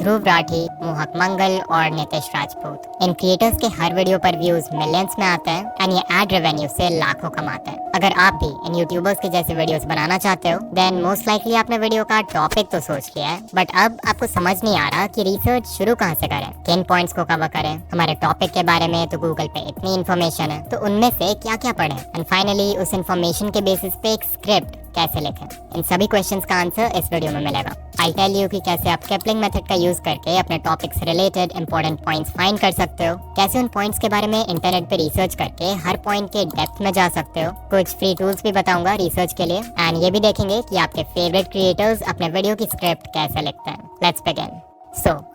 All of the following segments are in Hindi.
ध्रुव राठी, मोहक मंगल और नितिश राजपूत। इन क्रिएटर्स के हर वीडियो पर व्यूज मिलियंस में आते हैं एंड ये एड रेवेन्यू से लाखों कमाते हैं। अगर आप भी इन यूट्यूबर्स के जैसे वीडियोस बनाना चाहते हो देन मोस्ट लाइकली आपने वीडियो का टॉपिक तो सोच लिया है, बट अब आपको समझ नहीं आ रहा कि रिसर्च शुरू कहाँ से करें, किन पॉइंट्स को कवर करें। हमारे टॉपिक के बारे में तो गूगल पे इतनी इन्फॉर्मेशन है, तो उनमें से क्या क्या पढ़ें एंड फाइनली उस इन्फॉर्मेशन के बेसिस पे एक स्क्रिप्ट कैसे लिखें। इन सभी क्वेश्चंस का आंसर इस वीडियो में मिलेगा। आई टेल यू कि कैसे आप केपलिंग मेथड का यूज करके अपने टॉपिक से रिलेटेड इंपॉर्टेंट पॉइंट्स फाइंड कर सकते हो, कैसे उन पॉइंट्स के बारे में इंटरनेट पे रिसर्च करके हर पॉइंट के डेप्थ में जा सकते हो। कुछ फ्री टूल्स भी बताऊंगा रिसर्च के लिए एंड ये भी देखेंगे कि आपके फेवरेट क्रिएटर्स अपने वीडियो की स्क्रिप्ट कैसे लिखते हैं। Let's begin.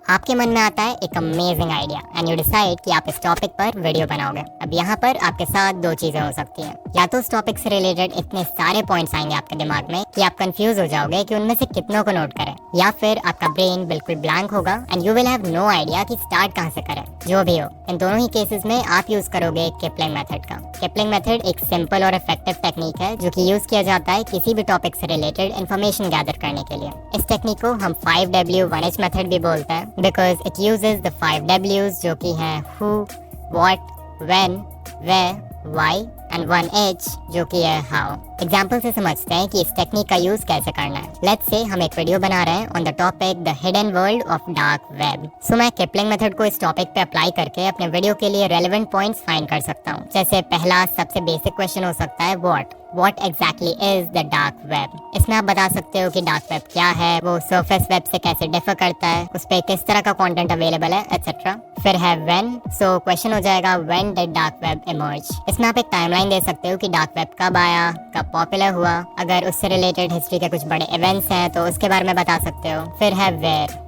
आपके मन में आता है एक amazing idea and you decide कि आप इस टॉपिक पर वीडियो बनाओगे। अब यहाँ पर आपके साथ दो चीजें हो सकती हैं, या तो उस टॉपिक से रिलेटेड इतने सारे पॉइंट्स आएंगे आपके दिमाग में कि आप कंफ्यूज हो जाओगे कि उनमें से कितनों को नोट करें, या फिर आपका ब्रेन बिल्कुल ब्लैंक होगा and you will have no idea कि स्टार्ट कहाँ से करें। जो भी हो, इन दोनों ही केसेस में आप यूज करोगे केपलिंग मेथड का। केपलिंग मेथड एक सिंपल और इफेक्टिव टेक्निक है जो कि यूज किया जाता है किसी भी टॉपिक से रिलेटेड इन्फॉर्मेशन गैदर करने के लिए। इस टेक्निक को हम 5W1H मेथड भी बोलते हैं because it uses the 5 W's जो कि हैं who, what, when, where, why and 1H जो कि है how। एग्जाम्पल से समझते हैं कि इस टेक्निक का यूज कैसे करना है। लेट्स से हम एक वीडियो बना रहे हैं on the topic the hidden world of dark web. So मैं केपलिंग मेथड को इस टॉपिक पे अप्लाई करके अपने वीडियो के लिए रेलेवेंट पॉइंट्स फाइंड कर सकता हूँ। जैसे पहला सबसे बेसिक क्वेश्चन हो सकता है What exactly is the dark web? इसमें आप बता सकते हो कि डार्क वेब क्या है, वो सरफेस वेब से कैसे डिफर करता है, उस पे किस तरह का कंटेंट अवेलेबल है, एटसेट्रा। फिर है when, सो क्वेश्चन हो जाएगा when did dark web emerge? इसमें आप एक टाइमलाइन दे सकते हो कि डार्क वेब कब आया, कब पॉपुलर हुआ। अगर उससे रिलेटेड हिस्ट्री के कुछ बड़े इवेंट्स हैं तो उसके बारे में बता सकते हो। फिर है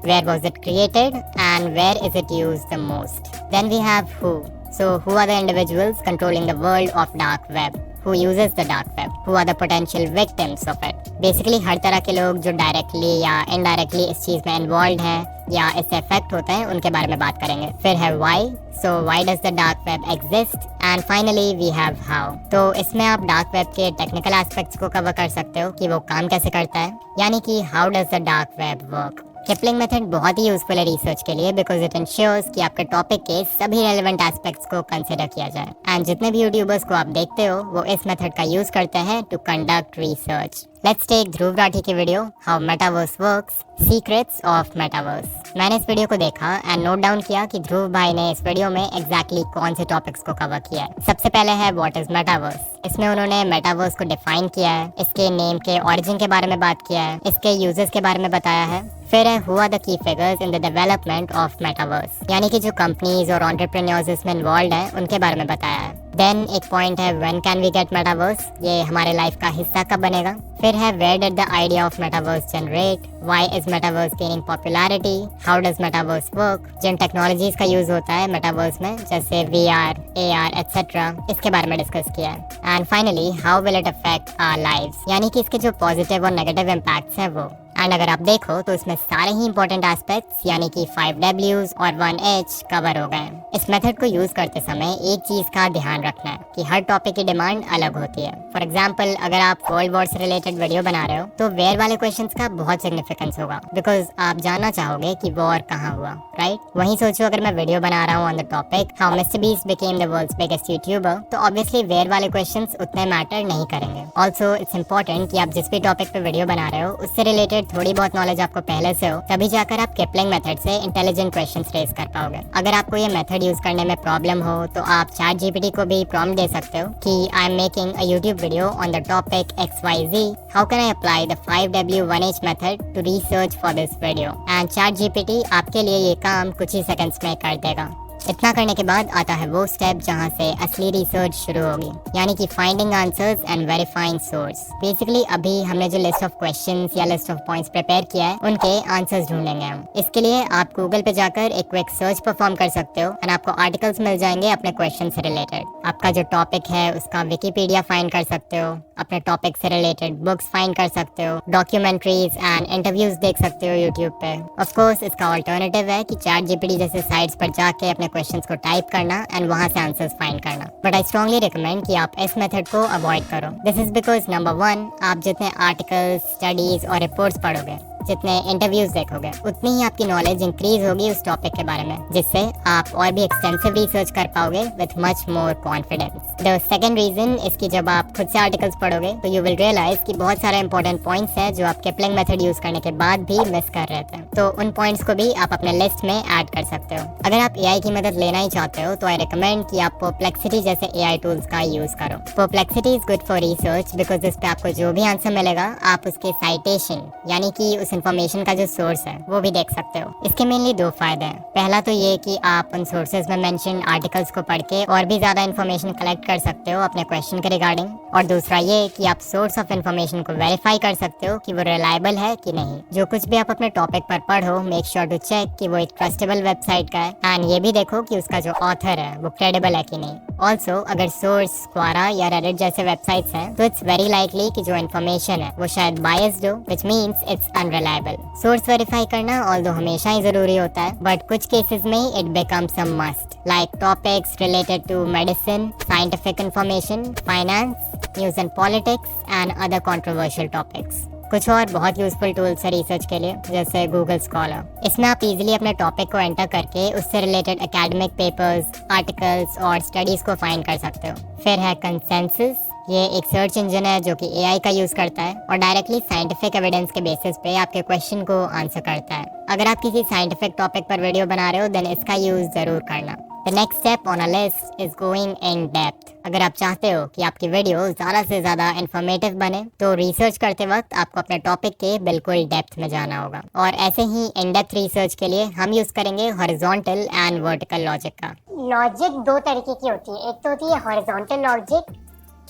where was it created and where is it used the most? Then we have who, so who are the individuals controlling the world of dark web? Who uses the dark web? Who are the potential victims of it? Basically हर तरह के लोग जो डायरेक्टली या इनडायरेक्टली इस चीज में इन्वॉल्व हैं या इससे इफेक्ट होते हैं उनके बारे में बात करेंगे। फिर है why, so why does the dark web exist? And finally we have how। तो इसमें आप डार्क वेब के टेक्निकल एस्पेक्ट्स को कवर कर सकते हो कि वो काम कैसे करता है, यानी कि how does the dark web work। केपलिंग मेथड बहुत ही यूजफुल है रिसर्च के लिए बिकॉज इट इंश्योर्स कि आपके टॉपिक के सभी रेलेवेंट एस्पेक्ट्स को कंसिडर किया जाए। एंड जितने भी यूट्यूबर्स को आप देखते हो वो इस मेथड का यूज करते हैं to conduct research. Let's take Dhruv Rathee की video how metaverse works, secrets of metaverse. मैंने इस वीडियो को देखा एंड नोट डाउन किया कि ध्रुव भाई ने इस वीडियो में एग्जैक्टली कौन से टॉपिक्स को कवर किया है। सबसे पहले है व्हाट इज मेटावर्स। इसमें उन्होंने मेटावर्स को डिफाइन किया है, इसके नेम के ओरिजिन के बारे में बात किया है, इसके यूजेस के बारे में बताया है। फिर है who are the key figures in the development of metaverse, यानी कि जो कंपनीज और एंटरप्रेन्योर्स इसमें इन्वॉल्व हैं उनके बारे में बताया है। देन एक पॉइंट है when can we get metaverse, ये हमारे लाइफ का हिस्सा कब बनेगा। फिर है where did the idea of metaverse generate, why is metaverse gaining popularity, how does metaverse work, जिन टेक्नोलॉजीज का यूज होता है मेटावर्स में जैसे VR, AR एटसेट्रा, इसके बारे में डिस्कस किया है। And finally how will it affect our lives, यानी कि इसके जो पॉजिटिव और नेगेटिव इम्पैक्ट्स हैं वो। एंड अगर आप देखो तो इसमें सारे ही इंपॉर्टेंट एस्पेक्ट्स यानी कि 5 W's और 1H कवर हो गए। इस मेथड को यूज करते समय एक चीज का ध्यान रखना है कि हर टॉपिक की डिमांड अलग होती है। फॉर एग्जाम्पल अगर आप वर्ल्ड वॉर से रिलेटेड वीडियो बना रहे हो तो वेयर वाले क्वेश्चंस का बहुत सिग्निफिकेंस होगा बिकॉज आप जानना चाहोगे कि वॉर कहाँ हुआ, राइट। वहीं सोचो अगर मैं वीडियो बना रहा हूँ on the topic how Mister Beast became the world's biggest YouTuber, तो ऑब्वियसली वेयर वाले क्वेश्चंस उतने मैटर नहीं करेंगे। ऑल्सो इट्स इंपॉर्टेंट कि आप जिस भी टॉपिक पे वीडियो बना रहे हो उससे रिलेटेड थोड़ी बहुत नॉलेज आपको पहले से हो, तभी जाकर आप केपलिंग मेथड से इंटेलिजेंट क्वेश्चंस रेज कर पाओगे। अगर आपको ये मेथड यूज करने में प्रॉब्लम हो तो आप ChatGPT को भी प्रॉम्प्ट दे सकते हो कि I am making a YouTube video on the topic XYZ, how can I apply the 5W1H method to research for this video. And ChatGPT आपके लिए ये काम कुछ ही सेकंड्स में कर देगा। इतना करने के बाद आता है वो स्टेप जहाँ से असली रिसर्च शुरू होगी, यानी कि finding answers and verifying source. Basically अभी हमने जो लिस्ट ऑफ क्वेश्चंस या लिस्ट ऑफ पॉइंट्स प्रिपेयर किया है उनके आंसर्स ढूंढेंगे हम। इसके लिए आप गूगल पे जाकर एक क्विक सर्च परफॉर्म कर सकते हो एंड आपको आर्टिकल्स मिल जाएंगे अपने क्वेश्चन से रिलेटेड। आपका जो टॉपिक है उसका विकिपीडिया फाइंड कर सकते हो, अपने टॉपिक से रिलेटेड बुक्स फाइंड कर सकते हो, डॉक्यूमेंट्रीज एंड इंटरव्यूज देख सकते हो यूट्यूब पे। ऑफ कोर्स इसका ऑल्टरनेटिव है कि ChatGPT जैसे साइट्स पर जाके अपने क्वेश्चंस को टाइप करना एंड वहां से आंसर्स फाइंड करना, बट आई स्ट्रांगली रिकमेंड कि आप इस मेथड को अवॉइड करो। दिस इज बिकॉज नंबर 1 आप जितने आर्टिकल्स, स्टडीज और रिपोर्ट्स पढ़ोगे जितने इंटरव्यूज देखोगे उतनी ही आपकी नॉलेज इंक्रीज होगी उस टॉपिक के बारे में, जिससे आप और भी एक्सटेंसिव रिसर्च कर पाओगे with much more confidence. The second reason इसकी, जब आप खुद से आर्टिकल्स पढ़ोगे तो यू विल रियलाइज कि बहुत सारे इंपॉर्टेंट पॉइंट्स हैं जो आप किपलिंग मेथड यूज करने के बाद भी मिस कर रहे थे, तो उन पॉइंट्स को भी आप अपने लिस्ट में ऐड कर सकते हो। अगर आप एआई की मदद लेना ही चाहते हो तो आई रिकमेंड कि आप परप्लेक्सिटी जैसे एआई टूल्स का यूज करो। Perplexity is good for research because इस पे आपको जो भी आंसर मिलेगा आप उसके साइटेशन यानी कि उस इंफॉर्मेशन का जो सोर्स है वो भी देख सकते हो। इसके मेनली दो फायदे हैं। पहला तो ये कि आप उन सोर्सेज में मेंशन आर्टिकल्स को पढ़ के और भी ज्यादा इन्फॉर्मेशन कलेक्ट कर सकते हो अपने क्वेश्चन के रिगार्डिंग, और दूसरा ये कि आप सोर्स ऑफ इन्फॉर्मेशन को वेरीफाई कर सकते हो कि वो रिलायबल है कि नहीं। जो कुछ भी आप अपने टॉपिक पर पढ़ो, मेक श्योर टू चेक कि वो एक ट्रस्टेबल वेबसाइट का है, एंड ये भी देखो कि उसका जो ऑथर है वो क्रेडिबल है कि नहीं। ऑल्सो अगर सोर्स क्वारा या रेडिट जैसे वेबसाइट्स हैं तो इट्स वेरी लाइकली कि जो इन्फॉर्मेशन है वो शायद बायस्ड हो, which means it's unreliable. Source verify करना ऑल्दो हमेशा ही जरूरी होता है, बट कुछ केसेस में it becomes a must, like topics related to medicine, scientific information, finance, news and politics and other controversial topics. कुछ और बहुत यूजफुल टूल्स है रिसर्च के लिए, जैसे गूगल स्कॉलर। इसमें आप इजीली अपने टॉपिक को एंटर करके उससे रिलेटेड एकेडमिक पेपर्स, आर्टिकल्स और स्टडीज को फाइंड कर सकते हो। फिर है कंसेंसस, ये एक सर्च इंजन है जो कि एआई का यूज करता है और डायरेक्टली साइंटिफिक एविडेंस के बेसिस पे आपके क्वेश्चन को आंसर करता है। अगर आप किसी साइंटिफिक टॉपिक पर वीडियो बना रहे हो देन इसका यूज जरूर करना। The next step on a list is going in depth. अगर आप चाहते हो कि आपकी वीडियो ज्यादा से ज्यादा इंफॉर्मेटिव बने तो रिसर्च करते वक्त आपको अपने टॉपिक के बिल्कुल डेप्थ में जाना होगा, और ऐसे ही इन डेप्थ रिसर्च के लिए हम यूज करेंगे हॉरिजॉन्टल एंड वर्टिकल लॉजिक का। लॉजिक दो तरीके की होती है, एक तो होती है हॉरिजॉन्टल लॉजिक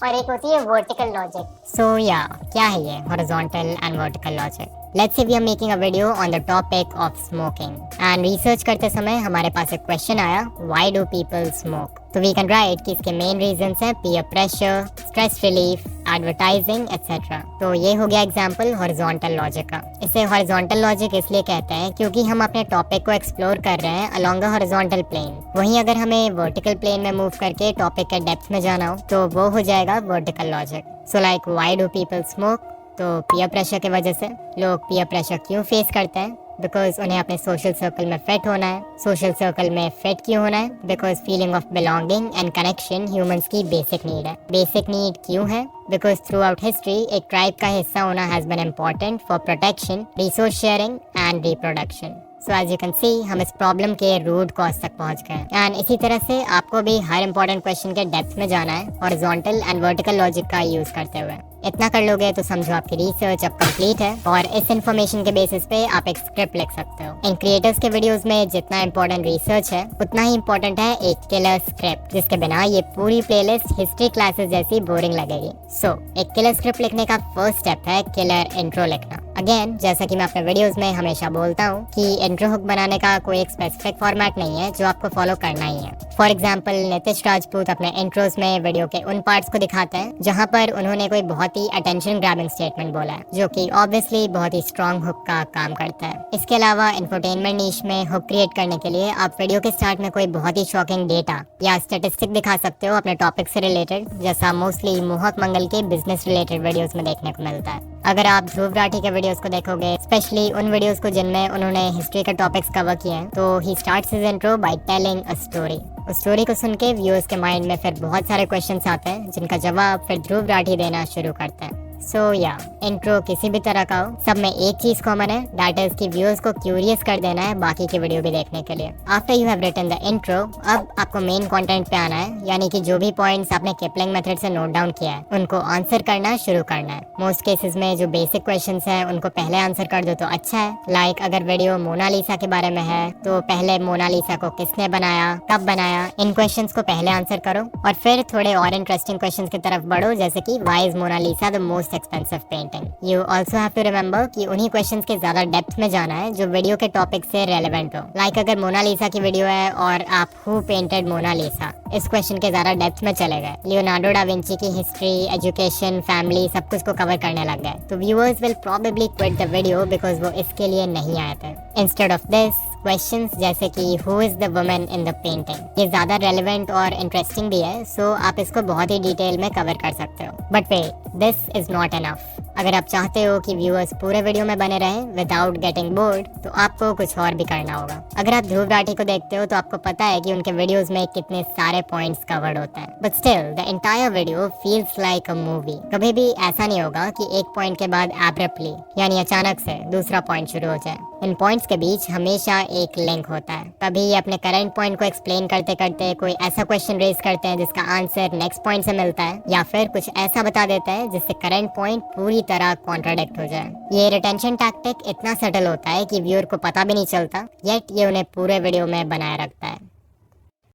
और एक होती है वर्टिकल लॉजिक। सो या क्या है ये horizontal and vertical logic? Let's say we are making a video on the topic of smoking and research करते समय हमारे पास एक क्वेश्चन आया, why do people smoke? तो we can write कि इसके मेन रीजंस हैं peer pressure, stress relief, advertising, etc. तो ये हो गया एग्जाम्पल हॉरिजॉन्टल लॉजिक का। इसे हॉरिजॉन्टल लॉजिक इसलिए कहते हैं क्योंकि हम अपने टॉपिक को एक्सप्लोर कर रहे हैं along a horizontal plane। वहीं अगर हमें वर्टिकल प्लेन में मूव करके टॉपिक के डेप्थ में जाना हो तो वो हो जाएगा vertical logic. So like why do people smoke? तो पीयर प्रेशर की वजह से। लोग पीयर प्रेशर क्यों फेस करते हैं? बिकॉज उन्हें अपने सोशल सर्कल में फिट होना है। सोशल सर्कल में फिट क्यों होना है? Because feeling of belonging and connection humans की बेसिक नीड है। बेसिक नीड क्यों है? बिकॉज थ्रू आउट हिस्ट्री एक ट्राइब का हिस्सा होना has been important for protection, resource sharing and reproduction. So as you can see हम इस प्रॉब्लम के रूट कॉज तक पहुंच गए। एंड इसी तरह से आपको भी हर इंपॉर्टेंट क्वेश्चन के डेप्थ में जाना है हॉरिजॉन्टल एंड वर्टिकल लॉजिक का यूज करते हुए। इतना कर लोगे तो समझो आपकी रिसर्च अब कंप्लीट है, और इस इन्फॉर्मेशन के बेसिस पे आप एक स्क्रिप्ट लिख सकते हो। इन क्रिएटर्स के वीडियोस में जितना इंपॉर्टेंट रिसर्च है उतना ही इंपॉर्टेंट है एक किलर स्क्रिप्ट, जिसके बिना ये पूरी प्लेलिस्ट हिस्ट्री क्लासेस जैसी बोरिंग लगेगी। सो एक किलर स्क्रिप्ट लिखने का फर्स्ट स्टेप है किलर इंट्रो लिखना। अगेन जैसा कि मैं अपने वीडियोस में हमेशा बोलता हूँ कि इंट्रो हुक बनाने का कोई एक स्पेसिफिक फॉर्मेट नहीं है जो आपको फॉलो करना ही है। फॉर एग्जाम्पल नीतीश राजपूत अपने इंट्रोज में वीडियो के उन पार्ट्स को दिखाते हैं जहाँ पर उन्होंने कोई बहुत ही अटेंशन ग्रैबिंग स्टेटमेंट बोला है, जो कि ऑब्वियसली बहुत ही स्ट्रॉन्ग हुक का काम करता है। इसके अलावा इंफोटेनमेंट नीश में हुक क्रिएट करने के लिए आप वीडियो के स्टार्ट में कोई बहुत ही शॉकिंग डेटा या स्टेटिस्टिक दिखा सकते हो अपने टॉपिक से रिलेटेड, जैसा मोस्टली मोहक मंगल के बिजनेस रिलेटेड वीडियोस में देखने को मिलता है। अगर आप ध्रुव राठी के वीडियोस को देखोगे, स्पेशली उन वीडियोस को जिनमें उन्होंने हिस्ट्री के टॉपिक्स कवर किए हैं, तो he starts his intro by telling a story. उस स्टोरी को सुन के व्यूअर्स के माइंड में फिर बहुत सारे क्वेश्चंस आते हैं जिनका जवाब फिर ध्रुव राठी देना शुरू करते हैं। सो या इंट्रो किसी भी तरह का हो, सब में एक चीज कॉमन है, दैट इज कि व्यूअर्स को क्यूरियस कर देना है बाकी की वीडियो भी देखने के लिए। After you have written the intro, अब आपको मेन कंटेंट पे आना है, यानी कि जो भी पॉइंट्स आपने किपलिंग मेथड से नोट डाउन किया है उनको आंसर करना शुरू करना है। मोस्ट केसेस में जो बेसिक क्वेश्चंस हैं उनको पहले आंसर कर दो तो अच्छा है। लाइक अगर वीडियो मोनालिसा के बारे में है तो पहले मोनालिसा को किसने बनाया, कब बनाया, इन क्वेश्चंस को पहले आंसर करो, और फिर थोड़े और इंटरेस्टिंग क्वेश्चंस की तरफ बढ़ो, जैसे कि why is Mona Lisa the most expensive painting. You also have to remember कि उन्हीं क्वेश्चंस के ज्यादा डेप्थ में जाना है जो वीडियो के टॉपिक से रेलेवेंट हो। लाइक अगर मोनालिसा की वीडियो है और आप हु पेंटेड मोनालिसा, इस क्वेश्चन के ज्यादा डेप्थ में चले गए, लियोनार्डो डा विंची की हिस्ट्री, एजुकेशन, फैमिली, सब कुछ को कवर करने लग गए, तो viewers will probably quit the video because वो इसके लिए नहीं आए थे। इंस्टेड ऑफ दिस क्वेश्चंस जैसे कि who is the woman in the painting, ये ज्यादा रेलेवेंट और इंटरेस्टिंग भी है, सो आप इसको बहुत ही डिटेल में कवर कर सकते हो। But wait, this is not enough. अगर आप चाहते हो कि व्यूअर्स पूरे वीडियो में बने रहें विदाउट गेटिंग बोर्ड, तो आपको कुछ और भी करना होगा। अगर आप ध्रुव राठी को देखते हो तो आपको पता है कि उनके वीडियोस में कितने सारे पॉइंट्स कवर्ड होते हैं, but still the entire video feels like a movie. कभी भी ऐसा नहीं होगा कि एक पॉइंट के बाद एब्रप्टली यानी अचानक से दूसरा पॉइंट शुरू हो जाए। इन पॉइंट्स के बीच हमेशा एक लिंक होता है। कभी ये अपने करंट पॉइंट को एक्सप्लेन करते करते कोई ऐसा क्वेश्चन रेज करते हैं जिसका आंसर नेक्स्ट पॉइंट से मिलता है, या फिर कुछ ऐसा बता देता है जिससे करंट पॉइंट पूरी तरह कॉन्ट्राडिक्ट हो जाए। ये रिटेंशन टैक्टिक इतना सटल होता है कि व्यूअर को पता भी नहीं चलता, येट ये उन्हें पूरे वीडियो में बनाए रखता है।